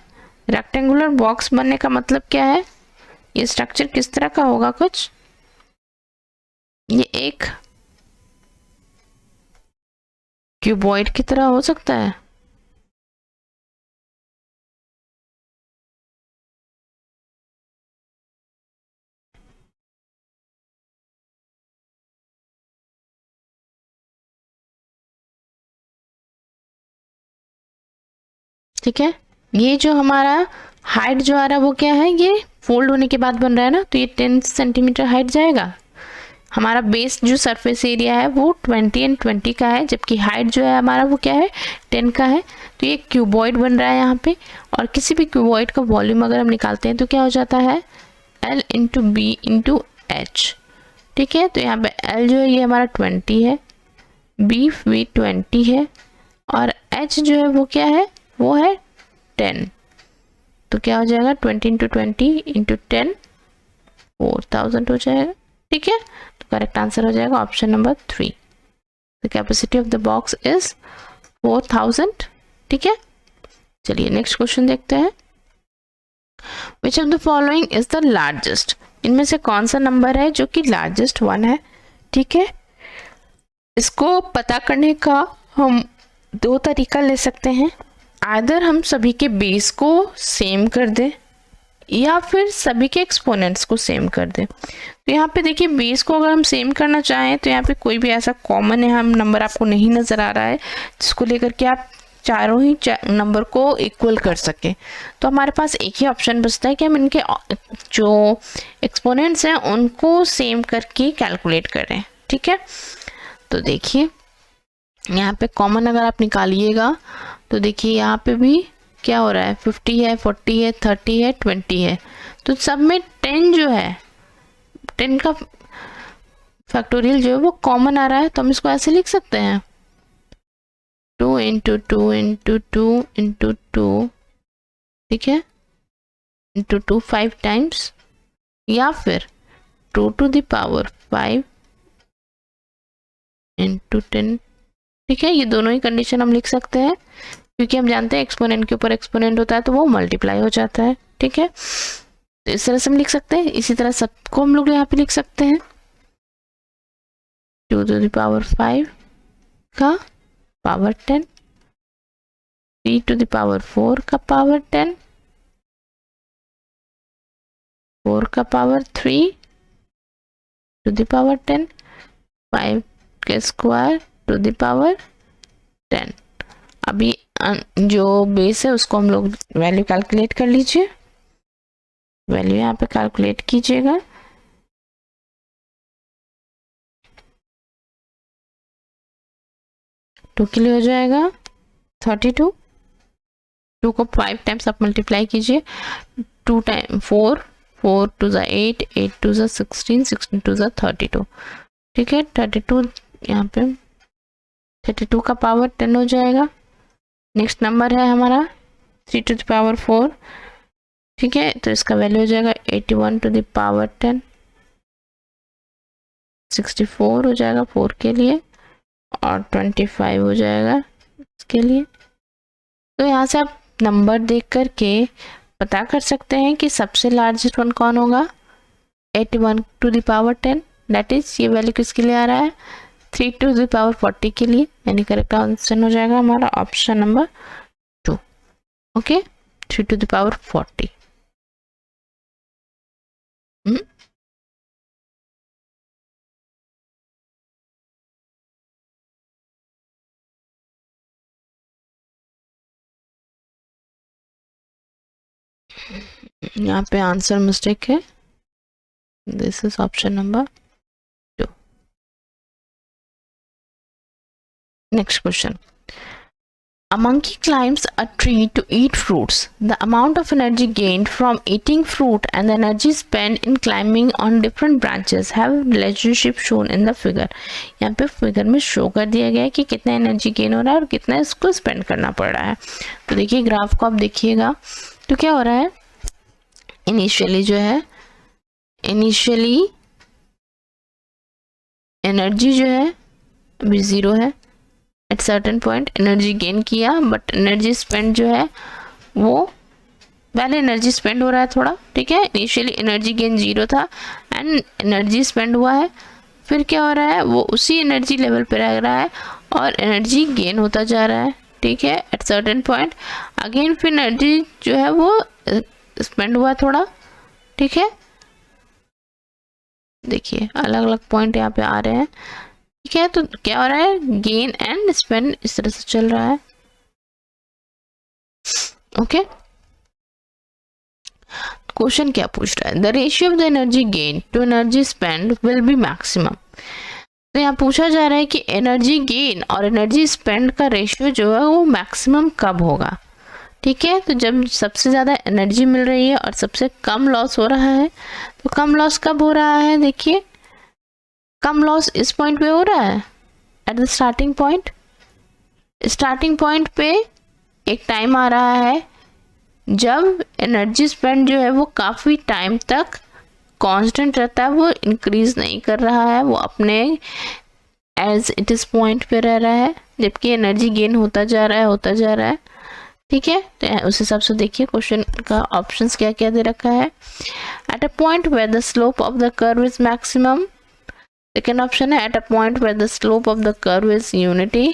रेक्टेंगुलर बॉक्स बनने का मतलब क्या है, ये स्ट्रक्चर किस तरह का होगा, कुछ ये एक क्यूबॉइड की तरह हो सकता है, ठीक है। ये जो हमारा हाइट जो आ रहा है वो क्या है, ये फोल्ड होने के बाद बन रहा है ना, तो ये 10 सेंटीमीटर हाइट जाएगा। हमारा बेस जो सरफेस एरिया है वो 20 एंड 20 का है, जबकि हाइट जो है हमारा वो क्या है 10 का है। तो ये क्यूबॉइड बन रहा है यहाँ पे, और किसी भी क्यूबॉइड का वॉल्यूम अगर हम निकालते हैं तो क्या हो जाता है L into B into H, ठीक है। तो यहाँ पे L जो है ये हमारा 20 है, बी 20 है, और H जो है वो क्या है, वो है 10। तो क्या हो जाएगा 20 इंटू 20 इंटू 10 4000 हो जाएगा, ठीक है। तो करेक्ट आंसर हो जाएगा option number 3। The capacity of the box is 4000, ठीक है। चलिए नेक्स्ट क्वेश्चन देखते हैं, which of the following is the largest, इनमें से कौन सा नंबर है जो कि लार्जेस्ट वन है, ठीक है। इसको पता करने का हम 2 तरीका ले सकते हैं, आइदर हम सभी के बेस को सेम कर दें या फिर सभी के एक्सपोनेंट्स को सेम कर दें। तो यहाँ पे देखिए बेस को अगर हम सेम करना चाहें तो यहाँ पे कोई भी ऐसा कॉमन है हम नंबर आपको नहीं नज़र आ रहा है जिसको लेकर के आप चारों ही नंबर को इक्वल कर सके। तो हमारे पास एक ही ऑप्शन बचता है कि हम इनके जो एक्सपोनेंट्स हैं उनको सेम करके कैलकुलेट करें, ठीक है। तो देखिए यहाँ पे कॉमन अगर आप निकालिएगा तो देखिए यहाँ पे भी क्या हो रहा है 50 है, 40 है, 30 है, 20 है। तो सब में 10 जो है 10 का फैक्टोरियल जो है वो कॉमन आ रहा है, तो हम इसको ऐसे लिख सकते हैं 2 इंटू 2 इंटू 2 इंटू 2, ठीक है, इंटू 2 5 टाइम्स, या फिर 2 टू द पावर 5 इंटू 10, ठीक है। ये दोनों ही कंडीशन हम लिख सकते हैं क्योंकि हम जानते हैं एक्सपोनेंट के ऊपर एक्सपोनेंट होता है तो वो मल्टीप्लाई हो जाता है, ठीक है। तो इस तरह से हम लिख सकते हैं। इसी तरह सबको हम लोग यहाँ पे लिख सकते हैं 2 टू द पावर 5 का पावर 10, 3 टू द पावर 4 का पावर 10, 4 का पावर 3 टू द पावर 10, 5 का स्क्वायर टू द पावर 10। अभी जो बेस है उसको हम लोग वैल्यू कैलकुलेट कर लीजिए। वैल्यू यहाँ पे कैलकुलेट कीजिएगा। टू के लिए हो जाएगा 32। टू को 5 टाइम्स आप मल्टीप्लाई कीजिए। 2 टाइम 4, 4 टू ज़ा 8, 8 टू ज़ा 16, 16 टू ज़ा 32। ठीक है, 32 यहाँ पे 32 का पावर 10 हो जाएगा। नेक्स्ट नंबर है हमारा 3 टू द पावर 4। ठीक है, तो इसका वैल्यू हो जाएगा 81 टू द पावर 10। 64 हो जाएगा 4 के लिए, और 25 हो जाएगा इसके लिए। तो यहाँ से आप नंबर देख कर के पता कर सकते हैं कि सबसे लार्जेस्ट वन कौन होगा। 81 to the power 10, that is ये वैल्यू किसके लिए आ रहा है, 3 टू द पावर 40 के लिए। यानी करेक्ट आंसर हो जाएगा हमारा option number 2। Okay, 3 to the power 40। यहाँ पे आंसर मिस्टेक है, this is option number 2। Next question, a monkey climbs a tree to eat fruits. The amount of energy gained from eating fruit and the energy spent in climbing on different branches have relationship shown in the figure. यहाँ पे figure में show कर दिया गया है कि कितना energy gain हो रहा है और कितना इसको स्पेंड करना पड़ रहा है। तो देखिए ग्राफ को आप देखिएगा तो क्या हो रहा है, इनिशियली जो है, इनिशियली एनर्जी जो है अभी 0 है। At certain point energy gain किया, बट एनर्जी स्पेंड जो है वो पहले एनर्जी स्पेंड हो रहा है थोड़ा। ठीक है, इनिशियली एनर्जी गेन 0 था एंड एनर्जी स्पेंड हुआ है। फिर क्या हो रहा है, वो उसी एनर्जी लेवल पे रह रहा है और एनर्जी गेन होता जा रहा है। ठीक है, एट सर्टेन पॉइंट अगेन फिर एनर्जी जो है वो स्पेंड हुआ थोड़ा। ठीक है, देखिए अलग अलग पॉइंट यहाँ पे आ रहे हैं। ठीक है, तो क्या हो रहा है, गेन एंड स्पेंड इस तरह से चल रहा है। ओके, क्वेश्चन क्या पूछ रहा है, the ratio of the energy gain to energy spend will be maximum. तो यहाँ पूछा जा रहा है कि एनर्जी गेन और एनर्जी स्पेंड का रेशियो जो है वो मैक्सिमम कब होगा। ठीक है, तो जब सबसे ज़्यादा एनर्जी मिल रही है और सबसे कम लॉस हो रहा है। तो कम लॉस कब हो रहा है, देखिए कम लॉस इस पॉइंट पे हो रहा है at the starting point. Starting point पे एक टाइम आ रहा है जब एनर्जी स्पेंड जो है वो काफ़ी टाइम तक कांस्टेंट रहता है, वो इंक्रीज नहीं कर रहा है, वो अपने एज इट इज पॉइंट पे रह रहा है, जबकि एनर्जी गेन होता जा रहा है, होता जा रहा है। ठीक है, तो उस हिसाब से देखिए क्वेश्चन का ऑप्शंस क्या क्या दे रखा है। At a point where the slope of the curve is maximum. Second option है at a point where the slope of the curve is unity.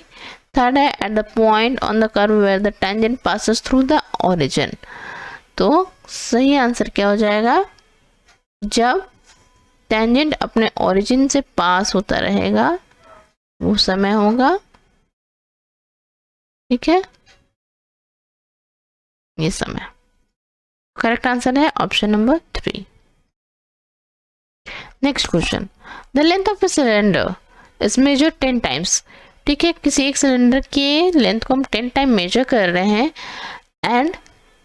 Third है at the point on the curve where the tangent passes through the origin. तो सही answer क्या हो जाएगा, जब tangent अपने origin से पास होता रहेगा वो समय होगा। ठीक है, ये समय। करेक्ट आंसर है option number 3। Next question, the length of a cylinder is measure 10 times. ठीक है, किसी एक सिलेंडर के लेंथ को हम 10 टाइम मेजर कर रहे हैं एंड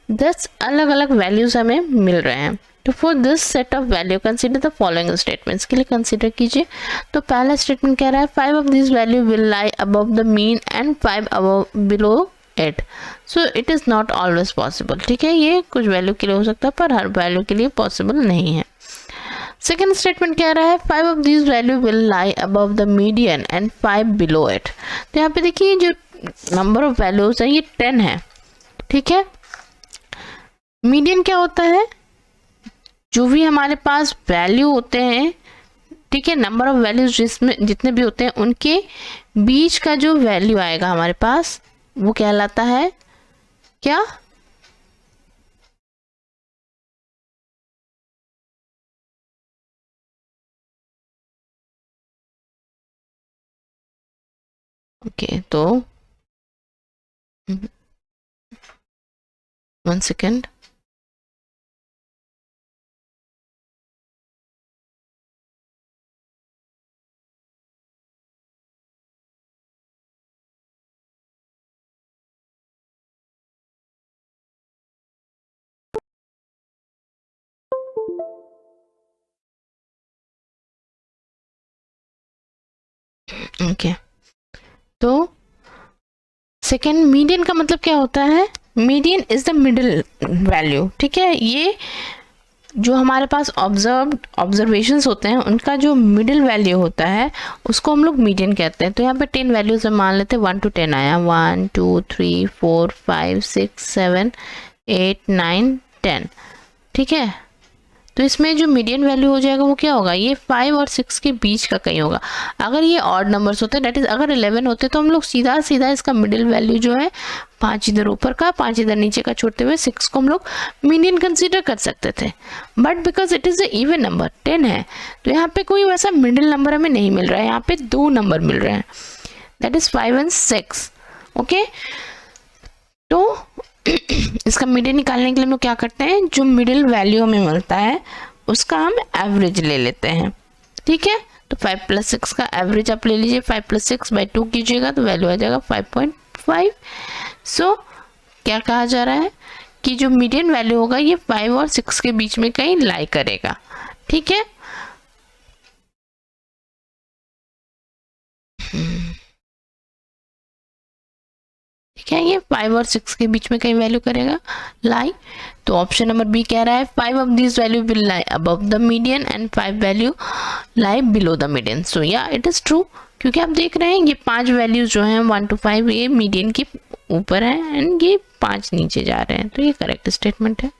10 अलग अलग वैल्यूज हमें मिल रहे हैं। तो for this set of value consider the following statements. के लिए कंसीडर कीजिए। तो पहला स्टेटमेंट कह रहा है 5 of this value will lie above the mean and 5 above below it, so it is not always possible. ठीक है, ये कुछ वैल्यू के लिए हो सकता है पर हर वैल्यू के लिए पॉसिबल नहीं है। सेकेंड स्टेटमेंट कह रहा है 5 of this value will lie above the median and 5 below it. तो यहाँ पे देखिए जो नंबर ऑफ वैल्यूज है ये 10 है। ठीक है, मीडियन क्या होता है, जो भी हमारे पास वैल्यू होते हैं, ठीक है, नंबर ऑफ वैल्यूज जिसमें जितने भी होते हैं उनके बीच का जो वैल्यू आएगा हमारे पास वो कहलाता है क्या, ओके तो 1 second. ओके, तो सेकेंड, मीडियन का मतलब क्या होता है? Median is the middle value, ठीक है। ये जो हमारे पास ऑब्जर्वेशंस होते हैं उनका जो मिडिल वैल्यू होता है उसको हम लोग मीडियन कहते हैं। तो यहाँ पे 10 वैल्यूज में मान लेते हैं 1 to 10 आया, 1 2 3 4 5 6 7 8 9 10, ठीक है। तो इसमें जो मीडियन वैल्यू हो जाएगा वो क्या होगा? ये 5 और 6 के बीच का कहीं होगा। अगर ये ऑड नंबर्स होते हैं, डेट इज अगर 11 होते तो हम लोग सीधा सीधा इसका मिडिल वैल्यू जो है 5 इधर ऊपर का 5 इधर नीचे का छोड़ते हुए 6 को हम लोग मीडियन कंसीडर कर सकते थे। But because it is a even number 10 है, तो यहाँ पे कोई वैसा मिडिल नंबर हमें नहीं मिल रहा है। यहाँ पे 2 नंबर मिल रहे हैं, दैट इज 5 and 6। ओके, तो इसका मीडियन निकालने के लिए हम लोग क्या करते हैं? जो मिडिल वैल्यू हमें मिलता है उसका हम एवरेज ले लेते हैं, ठीक है। तो 5 + 6 का एवरेज आप ले लीजिए, 5 + 6 / 2 कीजिएगा तो वैल्यू आ जाएगा 5.5। सो क्या कहा जा रहा है कि जो मीडियन वैल्यू होगा ये 5 और 6 के बीच में कहीं लाई करेगा, ठीक है। ठीक है, ये 5 और 6 के बीच में कहीं वैल्यू करेगा लाई। तो ऑप्शन नंबर बी कह रहा है 5 of this value will lie above the median and 5 value lie below the median. So या इट इज ट्रू, क्योंकि आप देख रहे हैं ये 5 वैल्यूज जो हैं 1 to 5 ये मीडियन के ऊपर है एंड ये 5 नीचे जा रहे हैं, तो ये करेक्ट स्टेटमेंट है।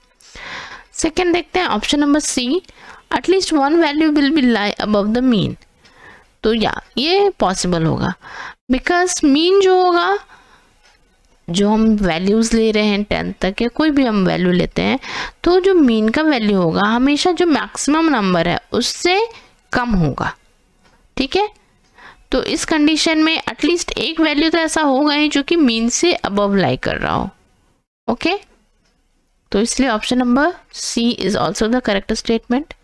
सेकेंड देखते हैं option number C, at least 1 value will be lie above the mean. तो या ये पॉसिबल होगा, बिकॉज मीन जो होगा, जो हम वैल्यूज ले रहे हैं 10 तक या कोई भी हम वैल्यू लेते हैं, तो जो मीन का वैल्यू होगा हमेशा जो मैक्सिमम नंबर है उससे कम होगा, ठीक है। तो इस कंडीशन में एटलीस्ट एक वैल्यू तो ऐसा होगा ही जो कि मीन से अबव लाई कर रहा हो, ओके। तो इसलिए option number C is also the correct statement.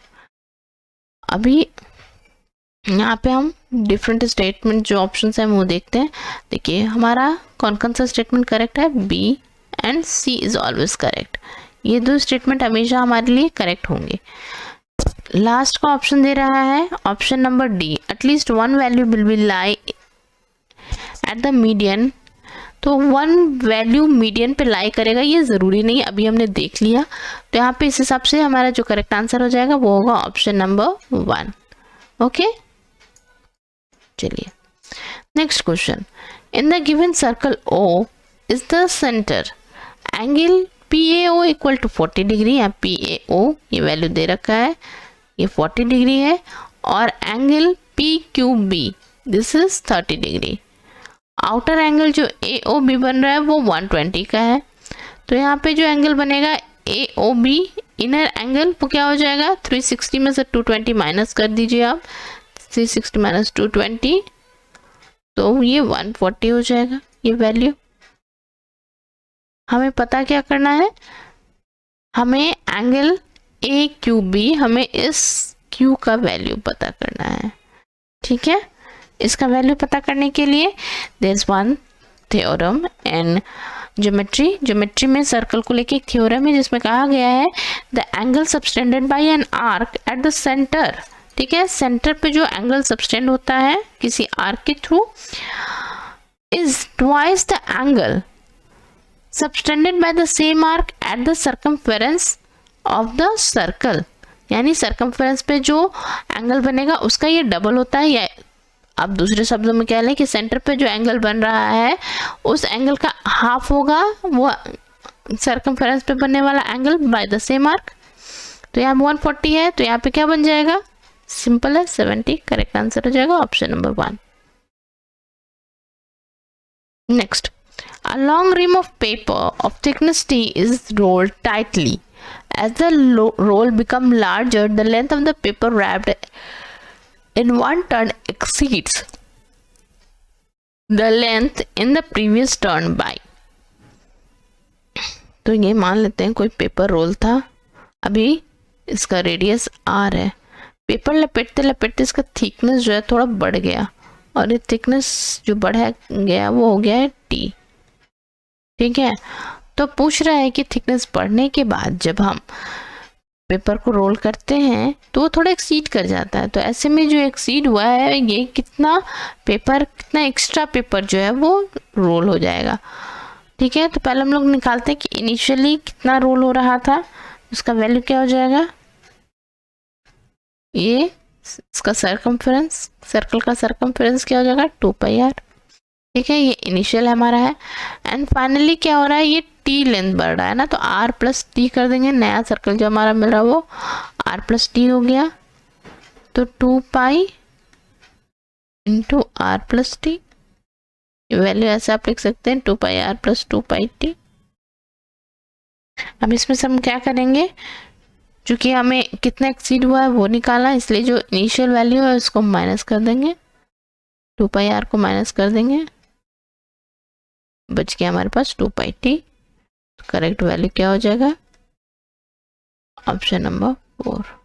अभी यहाँ पे हम डिफरेंट स्टेटमेंट जो ऑप्शंस हैं वो देखते हैं। देखिए हमारा कौन कौन सा स्टेटमेंट करेक्ट है, B and C is always correct. ये 2 स्टेटमेंट हमेशा हमारे लिए करेक्ट होंगे। लास्ट का ऑप्शन दे रहा है option number D, at least 1 value will be lie at the median. तो 1 वैल्यू मीडियन पे लाई करेगा ये ज़रूरी नहीं, अभी हमने देख लिया। तो यहाँ पे इस हिसाब से हमारा जो करेक्ट आंसर हो जाएगा वो होगा ऑप्शन नंबर 1, ओके। चलिए next question, in the given circle O is the centre, angle PAO equal to 40 degree. या PAO ये वैल्यू दे रखा है, ये 40 डिग्री है, और angle PQB this is 30 degree. Outer angle जो AOB बन रहा है वो 120 का है। तो यहाँ पे जो एंगल बनेगा AOB इनर एंगल वो क्या हो जाएगा, 360 में से 220 माइनस कर दीजिए आप, 360 माइनस 220, तो ये 140 हो जाएगा ये वैल्यू। हमें पता क्या करना है, हमें एंगल AQB, हमें इस Q का वैल्यू पता करना है, ठीक है। इसका वैल्यू पता करने के लिए there is one theorem in geometry में सर्कल को लेके एक थ्योरम है जिसमें कहा गया है the angle subtended by an arc at the centre, ठीक है। सेंटर पे जो एंगल सबटेंड होता है किसी आर्क के through is twice the angle subtended by the same arc at the circumference of the circle. यानी सर्कमफेरेंस पे जो एंगल बनेगा उसका ये डबल होता है, या आप दूसरे शब्दों में कह लें कि सेंटर पे जो एंगल बन रहा है उस एंगल का हाफ होगा वो सर्कमफेरेंस पे बनने वाला angle by the same arc. तो यहाँ 140 है, तो यहाँ पे क्या बन जाएगा, सिंपल है 70, करेक्ट आंसर हो जाएगा option number 1। Next, a long ream of paper of thickness T is rolled tightly. As the roll become larger, the length of the paper wrapped in one turn exceeds the length in the previous turn by तो ये मान लेते हैं कोई paper roll था, अभी इसका radius r है, पेपर लपेटते लपेटते इसका थिकनेस जो है थोड़ा बढ़ गया और ये थिकनेस जो बढ़ा गया वो हो गया है t। ठीक है, तो पूछ रहा है कि थिकनेस बढ़ने के बाद जब हम पेपर को रोल करते हैं तो वो थोड़ा एक्सीड कर जाता है, तो ऐसे में जो एक्सीड हुआ है ये कितना एक्स्ट्रा पेपर जो है वो रोल हो जाएगा। ठीक है, तो पहले हम लोग निकालते हैं कि इनिशियली कितना रोल हो रहा था, उसका वैल्यू क्या हो जाएगा, ये इसका सर्कल का सरकमफेरेंस क्या हो जाएगा 2πr। ठीक है, ये इनिशियल हमारा है एंड फाइनली क्या हो रहा है, ये t लेंथ बढ़ रहा है ना, तो r प्लस टी कर देंगे, नया सर्कल जो हमारा मिल रहा है वो r प्लस टी हो गया, तो 2π into r plus T, value ऐसे आप लिख सकते हैं 2πr प्लस 2πt। अब इसमें से हम क्या करेंगे, चूंकि हमें कितना एक्सीड हुआ है वो निकालना, इसलिए जो इनिशियल वैल्यू है उसको माइनस कर देंगे, 2πr को माइनस कर देंगे, बच गया हमारे पास 2πt। तो करेक्ट वैल्यू क्या हो जाएगा, option number 4।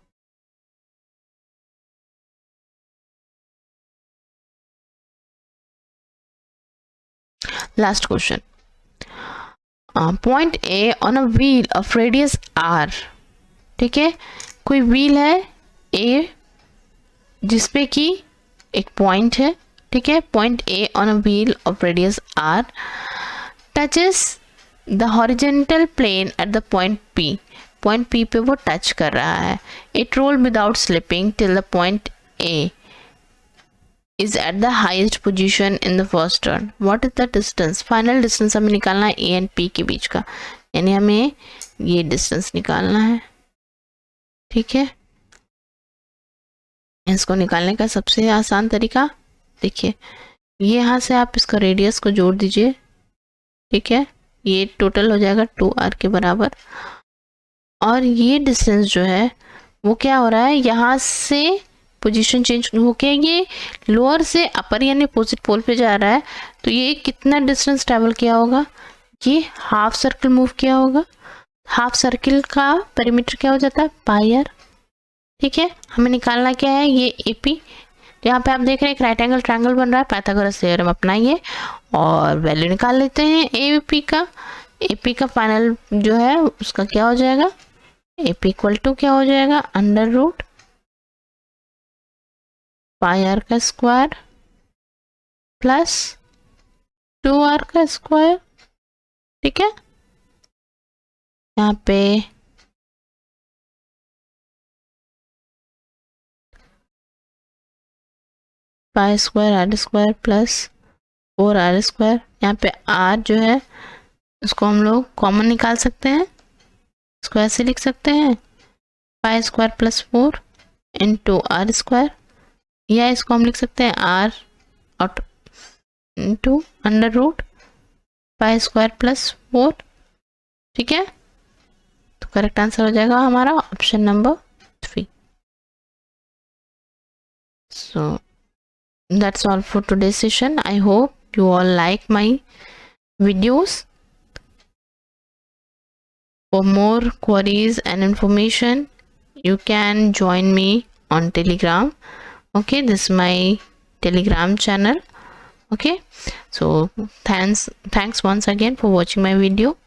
Last question, point A on a wheel of radius r। ठीक है, कोई व्हील है a जिसपे कि एक पॉइंट है, ठीक है, point A on a wheel of radius r touches the horizontal plane at the point p। Point p पे वो टच कर रहा है, it roll without slipping till the point a is at the highest position in the first turn. What is the distance? Final distance हमें निकालना है a and p के बीच का, यानी हमें ये डिस्टेंस निकालना है। ठीक है, इसको निकालने का सबसे आसान तरीका देखिए, ये यहाँ से आप इसका रेडियस को जोड़ दीजिए। ठीक है, ये टोटल हो जाएगा 2r के बराबर, और ये डिस्टेंस जो है वो क्या हो रहा है, यहाँ से पोजीशन चेंज होके ये लोअर से अपर यानी अपोजिट पोल पे जा रहा है, तो ये कितना डिस्टेंस ट्रैवल किया होगा, ये हाफ सर्कल मूव किया होगा, हाफ सर्कल का पेरीमीटर क्या हो जाता है πr। ठीक है, हमें निकालना क्या है, ये AP, यहाँ पे आप देख रहे हैं एक राइट एंगल ट्रायंगल बन रहा है, पाइथागोरस थ्योरम अपनाइए और वैल्यू निकाल लेते हैं AP का। AP का फाइनल जो है उसका क्या हो जाएगा, AP इक्वल टू क्या हो जाएगा, अंडर रूट πr का स्क्वायर प्लस 2r का स्क्वायर। ठीक है, यहाँ पे pi square r square plus 4r square, यहाँ पे r जो है उसको हम लोग कॉमन निकाल सकते हैं, इसको ऐसे लिख सकते हैं pi square plus 4 into r square, या इसको हम लिख सकते हैं r और into under root pi square plus 4। ठीक है, तो करेक्ट आंसर हो जाएगा हमारा option number 3। So that's all for today's session. I hope you all like my videos. For more queries and information, you can join me on Telegram. Okay, this is my Telegram channel. Okay, so thanks once again for watching my video.